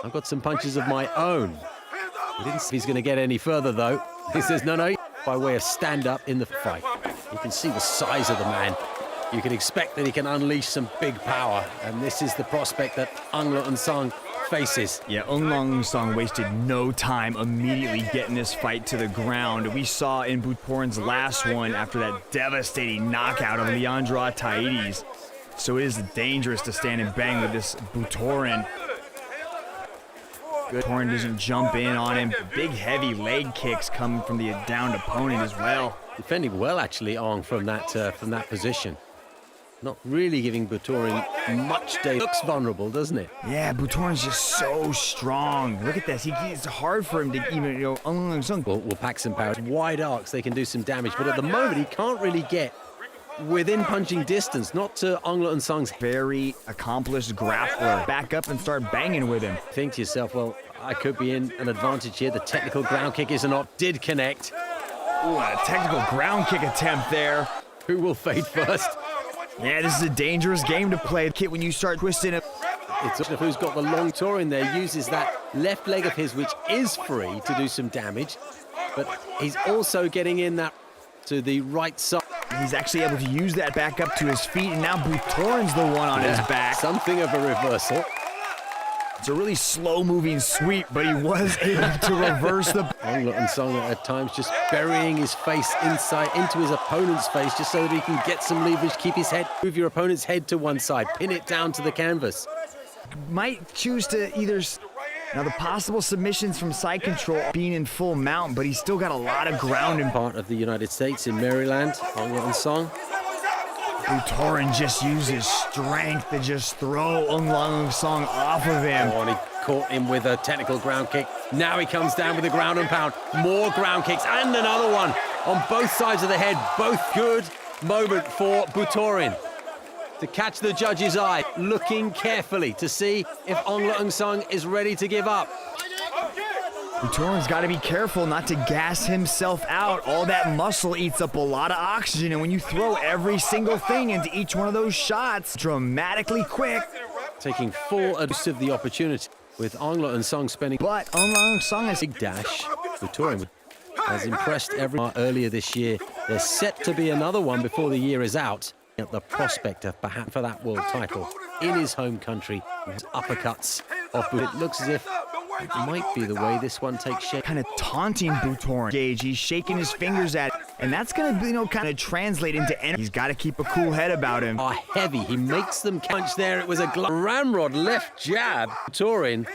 I've got some punches of my own. He didn't see he's going to get any further, though. He says, no, by way of stand-up in the fight. You can see the size of the man. You can expect that he can unleash some big power, and this is the prospect that Aung La N Sang faces. Yeah, Aung La N Sang wasted no time immediately getting this fight to the ground. We saw in Butorin's last one after that devastating knockout of Leandro Ataides. So it is dangerous to stand and bang with this Butorin. Butorin doesn't jump in on him. Big heavy leg kicks coming from the downed opponent as well. Defending well, actually, Aung from that position. Not really giving Butorin much day. Looks vulnerable, doesn't it? Yeah, Butorin's just so strong. Look at this. It's hard for him to even, Aung La N Sang will pack some power. Wide arcs, they can do some damage, but at the moment he can't really get within punching distance, not to Aung La N Sang's. Very accomplished grappler. Back up and start banging with him. Think to yourself, well, I could be in an advantage here. The technical ground kick is not. Did connect. Ooh, a technical ground kick attempt there. Who will fade first? Yeah, this is a dangerous game to play, kid, when you start twisting it. It's who's got the long tour in there, uses that left leg of his, which is free, to do some damage. But he's also getting in that to the right side. He's actually able to use that back up to his feet, and now Butorin's the one on his back. Something of a reversal. It's a really slow-moving sweep, but he was able to reverse the... Aung La N Sang at times just burying his face inside into his opponent's face just so that he can get some leverage, keep his head, move your opponent's head to one side, pin it down to the canvas. Might choose to either... Now, the possible submissions from side control being in full mount, but he's still got a lot of ground in part of the United States in Maryland. Aung La N Sang. Butorin just uses strength to just throw Aung La N Sang off of him. Oh, and he caught him with a technical ground kick. Now he comes down with a ground and pound. More ground kicks and another one on both sides of the head. Both good moment for Butorin to catch the judge's eye, looking carefully to see if Aung La N Sang is ready to give up. Butorin's got to be careful not to gas himself out. All that muscle eats up a lot of oxygen, and when you throw every single thing into each one of those shots dramatically quick. Taking full advantage of the opportunity with Aung La N Sang spending. But Aung La N Sang is big dash. Butorin has impressed everyone earlier this year. There's set to be another one before the year is out. At the prospect of perhaps for that world title in his home country. Uppercuts of Butorin. It looks as if it might be the way this one takes shape. Kind of taunting Butorin. Gage, he's shaking his fingers at it, and that's going to, kind of translate into energy. He's got to keep a cool head about him. Are heavy. He makes them punch there. It was a ramrod left jab. Butorin,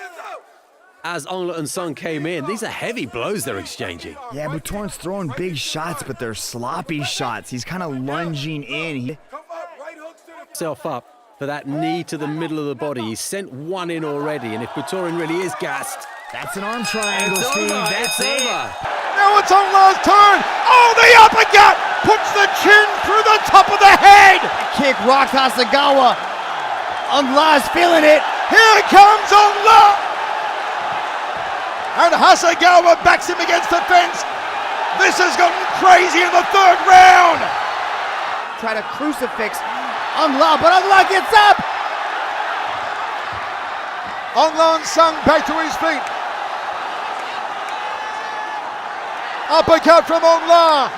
as Aung La N Sang came in, these are heavy blows they're exchanging. Yeah, Butorin's throwing big shots, but they're sloppy shots. He's kind of lunging in. Self up for that knee to the middle of the body. He's sent one in already, and if Butorin really is gassed, that's an arm triangle, Steve. That's over. Now it's Aung La's turn. Oh, the uppercut puts the chin through the top of the head. Kick rocks Hasegawa. Aung La's feeling it. Here comes Aung La. And Hasegawa backs him against the fence. This has gotten crazy in the third round. Try to crucifix Aung La, but Aung La gets up! Aung La N Sang back to his feet. Uppercut from Aung La.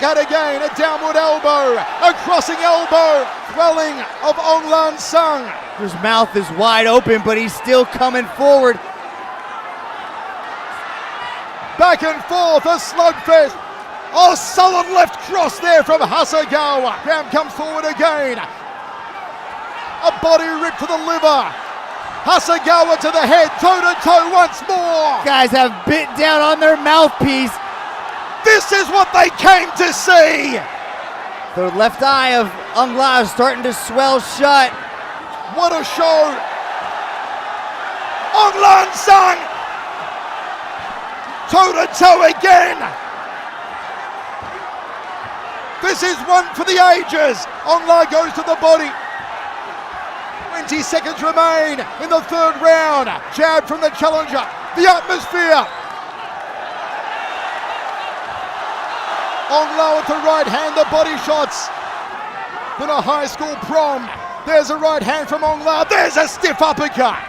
Got again, a downward elbow, a crossing elbow, quelling of Aung La N Sang. His mouth is wide open, but he's still coming forward. Back and forth, a slugfest. Oh, solid left cross there from Hasegawa. Graham comes forward again. A body rip to the liver. Hasegawa to the head, toe-to-toe once more. Guys have bit down on their mouthpiece. This is what they came to see. The left eye of Aung La is starting to swell shut. What a show. Aung La N Sang. Toe-to-toe again. This is one for the ages. Aung La goes to the body. 20 seconds remain in the third round. Jab from the challenger. The atmosphere. Aung La with the right hand, the body shots. Been a high school prom. There's a right hand from Aung La. There's a stiff uppercut.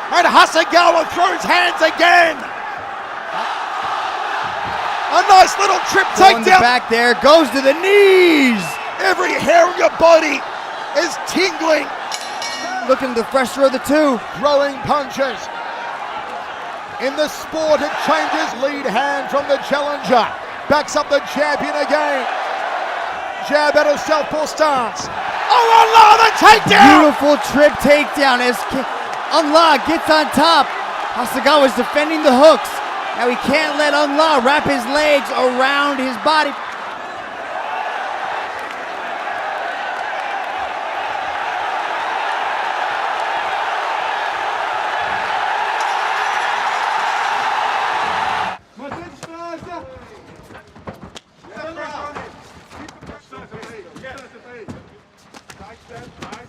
And Hasegawa throws hands again. A nice little trip On the takedown. back there, goes to the knees. Every hair on your body is tingling. Looking the fresher of the two. Throwing punches. In the sport, it changes. Lead hand from the challenger. Backs up the champion again. Jab out of southpaw stance. Oh, Allah, the takedown! Beautiful trip takedown as Ung La gets on top. Hasegawa's defending the hooks. Now he can't let Ung La wrap his legs around his body.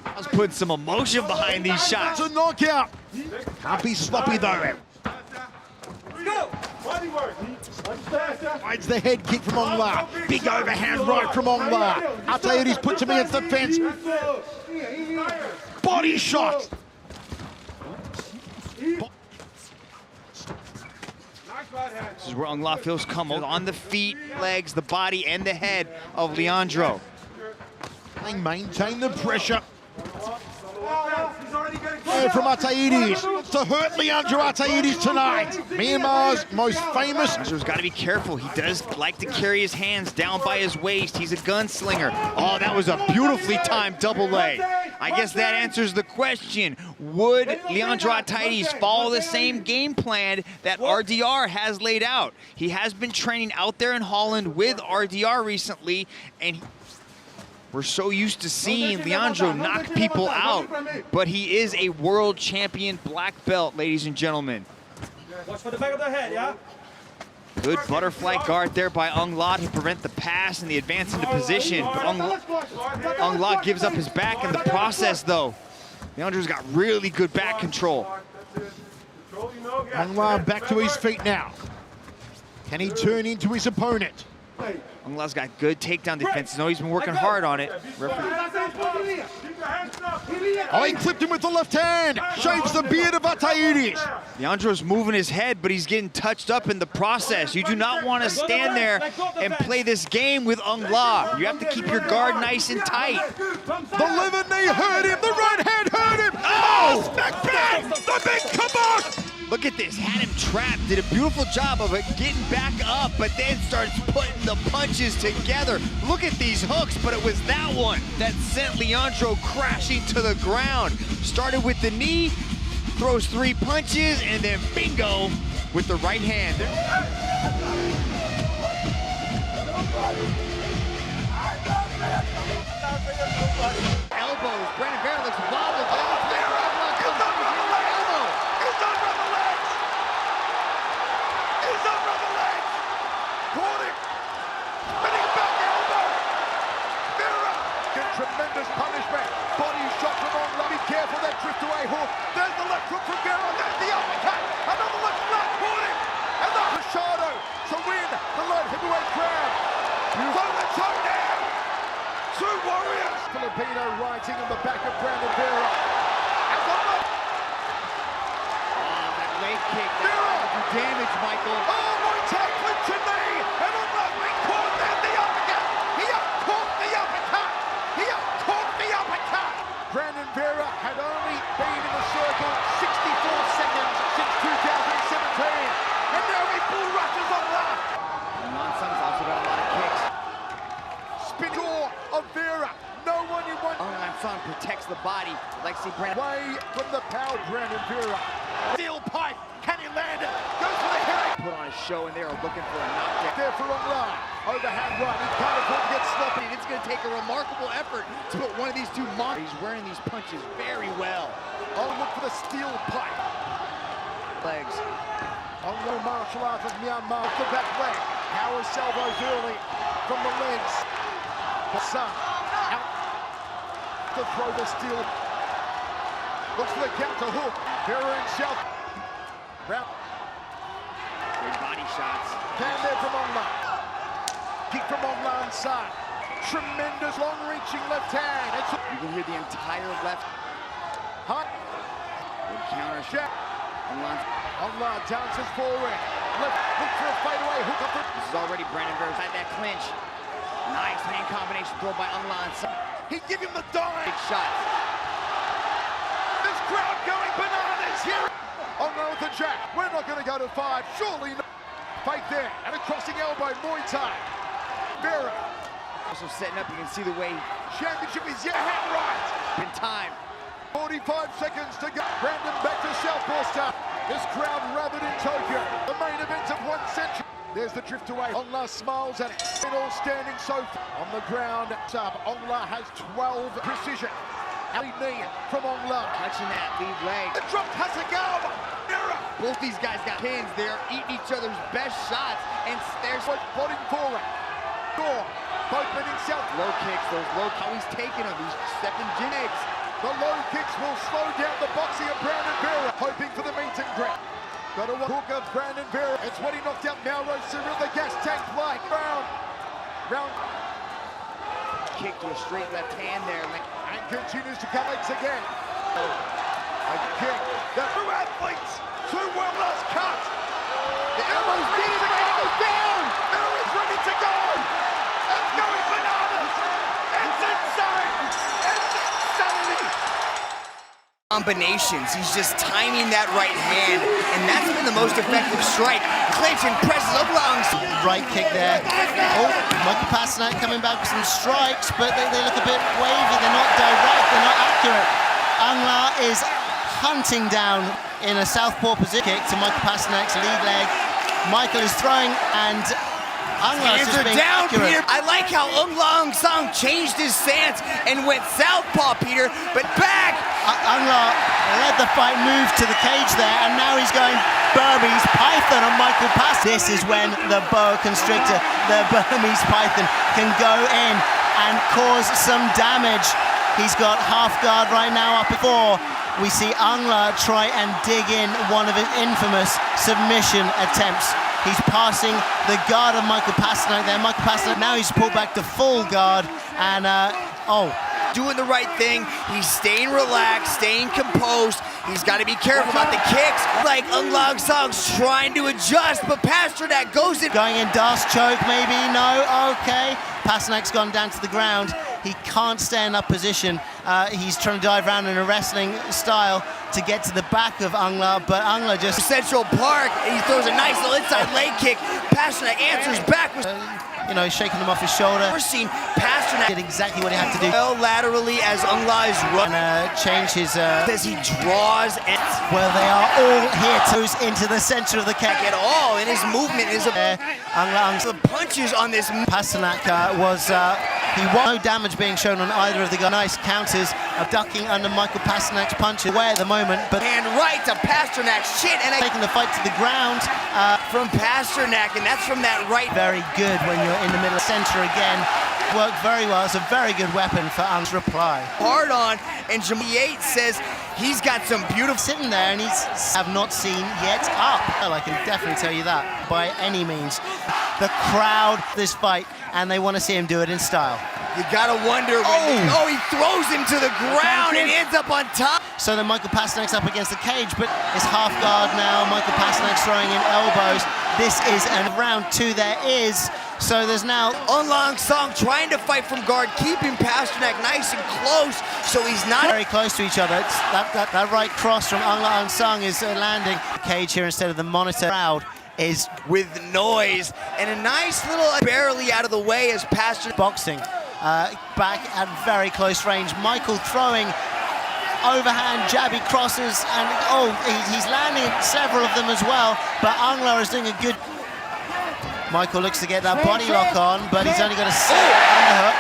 I was putting some emotion behind these shots. It's a knockout. Can't be sloppy though. Finds the head kick from Ung La. Big overhand right from Ung La. Ataides puts him against the fence. Body shot. This is where Ung La feels comfortable on the feet, legs, the body, and the head of Leandro. They maintain the pressure. From Ataides to hurt Leandro Ataides tonight. Myanmar's most famous. Leandro's got to be careful. He does like to carry his hands down by his waist. He's a gunslinger. Oh, that was a beautifully timed double leg. I guess that answers the question. Would Leandro Ataides follow the same game plan that RDR has laid out? He has been training out there in Holland with RDR recently, and we're so used to seeing Leandro knock people out, but he is a world champion black belt, ladies and gentlemen. Watch for the back of the head, yeah? Good butterfly guard there by Ung La to prevent the pass and the advance into position. But Ung La gives up his back in the process, though. Leandro's got really good back control. Ung La back to his feet now. Can he turn into his opponent? Ung La's got good takedown defense. No, he's been working hard on it. Oh, he clipped him with the left hand. Shaves the beard of Ataides. Leandro's moving his head, but he's getting touched up in the process. You do not want to stand there and play this game with Ung La. You have to keep your guard nice and tight. The liver knee hurt him. The right hand hurt him. Oh, smack bang! The big kabosh! Look at this, had him trapped, did a beautiful job of it getting back up, but then starts putting the punches together. Look at these hooks, but it was that one that sent Leandro crashing to the ground. Started with the knee, throws 3 punches, and then bingo with the right hand. Elbows, Brandon Vera looks wobbled. Tremendous punishment. Body shot from Ung La. Be careful that drift away hook. There's the left hook from Vera. There's the uppercut. Another left right. Caught him. And the Machado to win the light heavyweight crown. Throw the toe down. 2 warriors. Filipino writing on the back of Brandon Vera. And the left. Oh, that leg kick, Vera. do damage, Michael. Oh, Muay Thai clinch a knee. And Ung La being caught. There's the uppercut. He up-caught the uppercut. He up-caught the uppercut. Brandon Vera had only been in the circle 64 seconds since 2017. And now he bull rushes Ung La. Nonsung's also got a lot of kicks. Spin jaw of Vera. No one in one. Ung Sung protects the body. Like see Brandon. Away from the power, Brandon Vera. Steel pipe. Can he land it? Goes for the head. Put on a show and they are looking for a knockdown. There for Ung La. Overhand right. He can't afford to get sloppy. It's going to take a remarkable effort to put one of these two monsters. He's wearing these punches very well. Oh, look for the steel pipe. Legs. Ung La martial arts of Myanmar. Off the back leg. Power salvos early from the legs. The Sun out to throw the steel. Looks for the counter hook. Vera himself. Round. Good body shots. Hand there from Ung La. Kick from Ung La inside. Tremendous long-reaching left hand. You can hear the entire left. Hot Good counter shot. jab. Ongla dances forward. Look for a fadeaway hook up. This is already Brandon Vera had that clinch. Nice hand combination throw by Ongla. He give him the dive. Big shot. This crowd going bananas here. Ongla with the jab. We're not going to go to 5. Surely not. Fake there. And a crossing elbow. Muay Thai. Vera. Also setting up. You can see the way Championship is yet hand right. in time. 45 seconds to go. Brandon back to Southpaw start. This crowd rabid in Tokyo. The main event of 1 century. There's the drift away. Ongla smiles at it. It all standing so on the ground. Ongla has 12 precision. Lead knee from Ongla. Touching that lead leg. It dropped Hasegawa. Both these guys got pins. They're eating each other's best shots. And there's Botting forward. Door. Both men in south. low kicks. Those low how he's taking them. He's stepping jigs. The low kicks will slow down the boxing of Brandon Vera. Hoping for the meet and greet. Got a hook of Brandon Vera. It's what he knocked out Mauro Cyril, the gas tank like. Round. Kick to a straight left hand there. And continues to come legs again. A kick. The two athletes. Two well-last cut. The elbow's beating the elbow's down. Vera is ready to go. It's going bananas. It's insane. It's insanity. Combinations. He's just timing that right hand, and that's been the most effective strike. Clinch and presses up lungs. Right kick there. Oh, Michael Pasternak coming back with some strikes, but they look a bit wavy. They're not direct. They're not accurate. Ongla is hunting down in a southpaw position kick to Michael Pasternak's lead leg. Michael is throwing, and Ongla is Hands just are being down, accurate. Peter. I like how Ong Song changed his stance and went southpaw, Peter, but back. Ongla led the fight, moved to the cage there, and now he's going Burmese Python on Michael Pass. This is when the boa constrictor, the Burmese Python, can go in and cause some damage. He's got half guard right now up before. We see Ongla try and dig in one of his infamous submission attempts. He's passing the guard of Michael Pasternak there. Michael Pasternak, now he's pulled back to full guard, and Doing the right thing. He's staying relaxed, staying composed. He's got to be careful about the kicks. Like Ong Song's trying to adjust, but Pasternak goes in. going in Das choke maybe, no, okay. Pasternak's gone down to the ground. He can't stay in that position. He's trying to dive around in a wrestling style to get to the back of Ongla, but Ongla just... Central Park, he throws a nice little inside leg kick. Pasternak answers back with... you know, shaking him off his shoulder. We're seeing Pasternak Did exactly what he had to do. well laterally as Ongla is running. And change his... As he draws and well, they are all here toes into the center of the cage. at all, and his movement is Ongla the punches on this. Pasternak he won no damage being shown on either of the guys. Nice counters of ducking under Michael Pasternak's punches away at the moment, but And right to Pasternak's chin, and taking the fight to the ground. from Pasternak, and that's from that right. Very good when you're in the middle center again. Worked very well. It's a very good weapon for Ong's reply. Hard on, and Jamie Yates says he's got some beautiful. Sitting there and he's have not seen yet up. Well, I can definitely tell you that by any means. The crowd this fight, and they want to see him do it in style. You gotta wonder when he throws him to the ground and ends up on top. So then Michael Pasternak's up against the cage, but it's half guard now. Michael Pasternak's throwing in elbows. This is round 2 there is. So there's now Ong Song trying to fight from guard, keeping Pasternak nice and close, so he's not. very close to each other. It's that right cross from Ong Song is landing. Cage here instead of the monitor. Crowd is With noise and a nice little barely out of the way as Pasternak. boxing. Back at very close range. Michael throwing overhand jabby crosses, and he's landing several of them as well, but Ongla is doing a good... Michael looks to get that body lock on, but he's only got a underhook.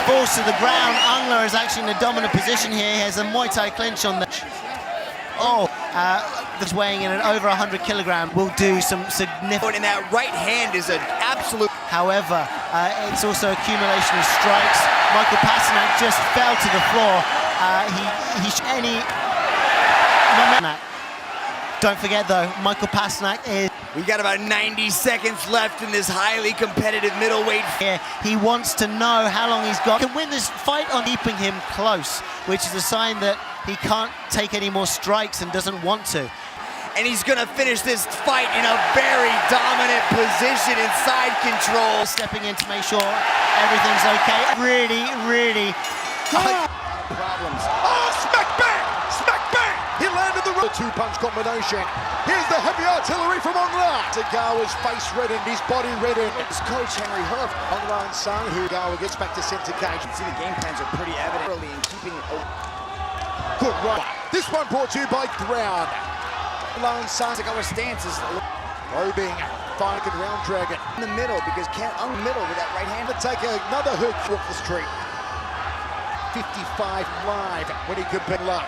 Falls to the ground. Ongla is actually in a dominant position here. He has a Muay Thai clinch on the... that's weighing in at over 100 kilograms, will do some significant... And that right hand is an absolute. However, it's also accumulation of strikes. Michael Pasternak just fell to the floor. Don't forget though, Michael Pasternak is... We got about 90 seconds left in this highly competitive middleweight. here. He wants to know how long he's got. He can win this fight on keeping him close, which is a sign that he can't take any more strikes and doesn't want to. And he's gonna finish this fight in a very dominant position in side control. Stepping in to make sure everything's okay. Really Problems. Oh, smack bang! Smack bang! He landed the two-punch combination. Here's the heavy artillery from Ongla. Tagawa's face reddened, his body reddened. His coach, Henry Hoof. Ongla and Sang, who Tagawa gets back to center cage. You can see the game plans are pretty evident early in keeping it open. Good right. This one brought to you by Ground. Ongla and Sang. Tagawa's stance is Probing, fine round dragon. in the middle because Ken in the middle with that right hand. To take another hook off the street. 55 live when he could be luck.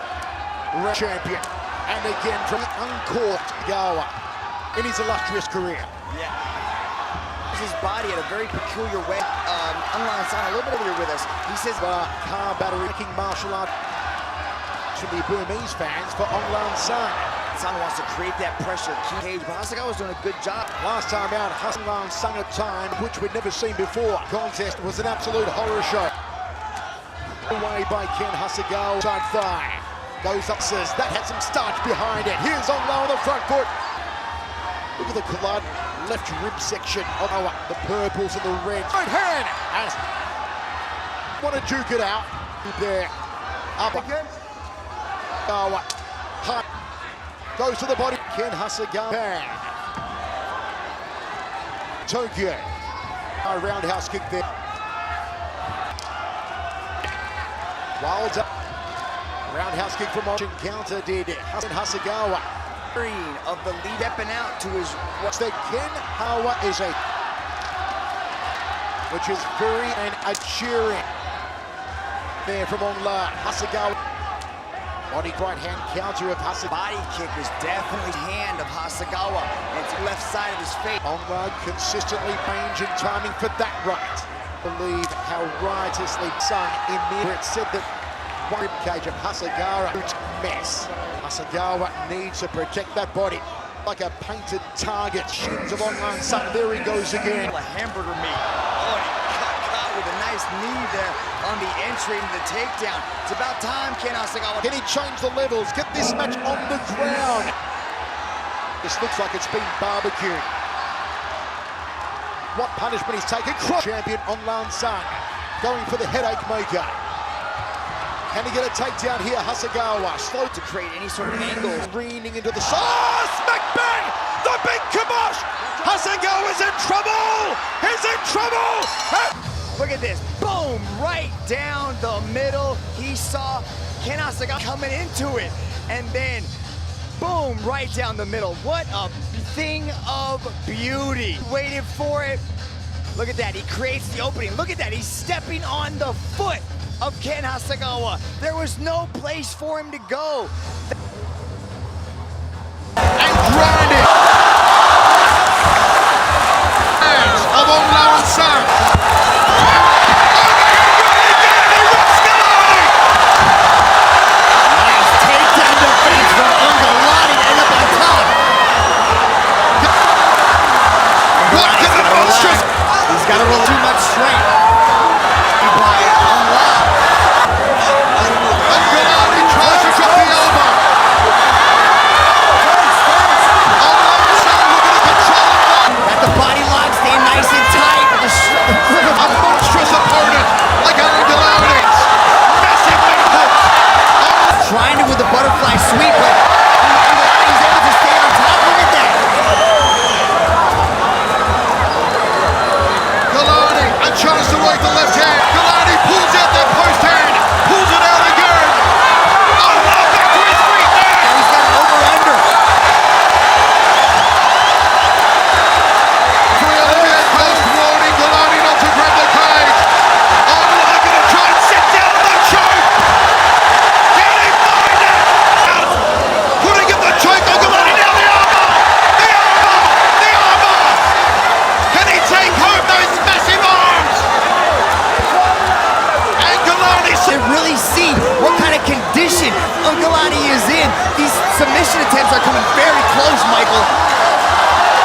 Champion. And again from uncorked Gawa in his illustrious career. Yeah. His body in a very peculiar way. Ongla Sang a little bit earlier with us. He says Car battery making martial art to the Burmese fans for Ongla Sang. Sang wants to create that pressure. Cage, but Hasegawa's doing a good job. Last time out, Ongla Sang at time, which we'd never seen before. Contest was an absolute horror show. Away by Ken Hasegawa, side thigh. Goes up, says that had some starch behind it. Here's Ongla on the front foot. Look at the collide, left rib section of the purples and the reds. Right hand! And want to juke it out. There. Up again. High. Goes to the body. Ken Hasegawa. Bang. Tokyo. A roundhouse kick there. Wild up. Roundhouse kick from Motion. Counter did Hasegawa. Green of the lead stepping out to his What's the Ken Hawa is a which is very and a cheering there from Ongla. Hasegawa. Body right hand counter of Hasegawa. body kick was definitely hand of Hasegawa and to the left side of his face. Ongla consistently range and timing for that right. Believe how riotously sung in there. It said that one rib cage of Hasegawa mess. Hasegawa needs to protect that body like a painted target. Shins of Ongla Sang. There he goes again. A hamburger meat. Oh, and he got caught with a nice knee there on the entry into the takedown. It's about time, Ken Hasegawa. Can he change the levels? Get this match on the ground. This looks like it's been barbecued. What punishment he's taken. Champion Ongla Sang going for the headache maker. Can he get a takedown here? Hasegawa slow To create any sort of angle. leaning into the side. Oh, smack bang! The big kibosh! Hasegawa's in trouble! He's in trouble! Look at this. Boom! Right down the middle. He saw Ken Hasegawa coming into it. And then, boom! Right down the middle. What a thing of beauty. Waited for it. Look at that. He creates the opening. Look at that. He's stepping on the foot of Ken Hasegawa. There was no place for him to go. And grinding. Hands of Ongla Sang. Nice takedown defense from Ongolani to end up on top. What can the monstrous? He's got to roll too much strength. By Ongla. Ongolani tries to drop the elbow. Ongla Sang looking to control it. Got the body lock, staying nice and tight. A monstrous opponent like Ongolani. Massive leg hook. Trying to with the butterfly sweep, but he's able to stay on top. Look at that. Galani, a chance to work the left hand. Galani pulls out that post hand, pulls it out again. Oh, back to his feet now. Now he's got an over-under. Brilliant post warning. Galani not to grab the cage. Ongla gonna try and sit down on the choke. Can he find it? Out. Putting in the choke. Galani now the armbar. The armbar. The armbar. Can he take home those massive arms? And Galani To really see what kind of condition Ongolani is in. These submission attempts are coming very close, Michael.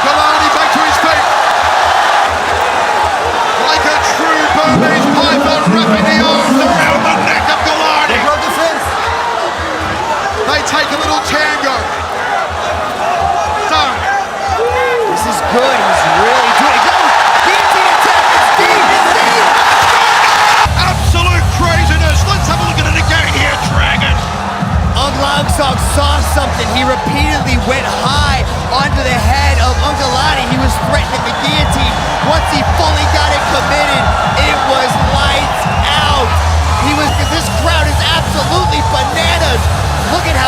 Galani back to his feet. Like a true Burmese python, wrapping the arms around the neck of Galani.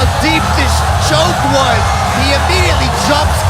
how deep this choke was. He immediately jumps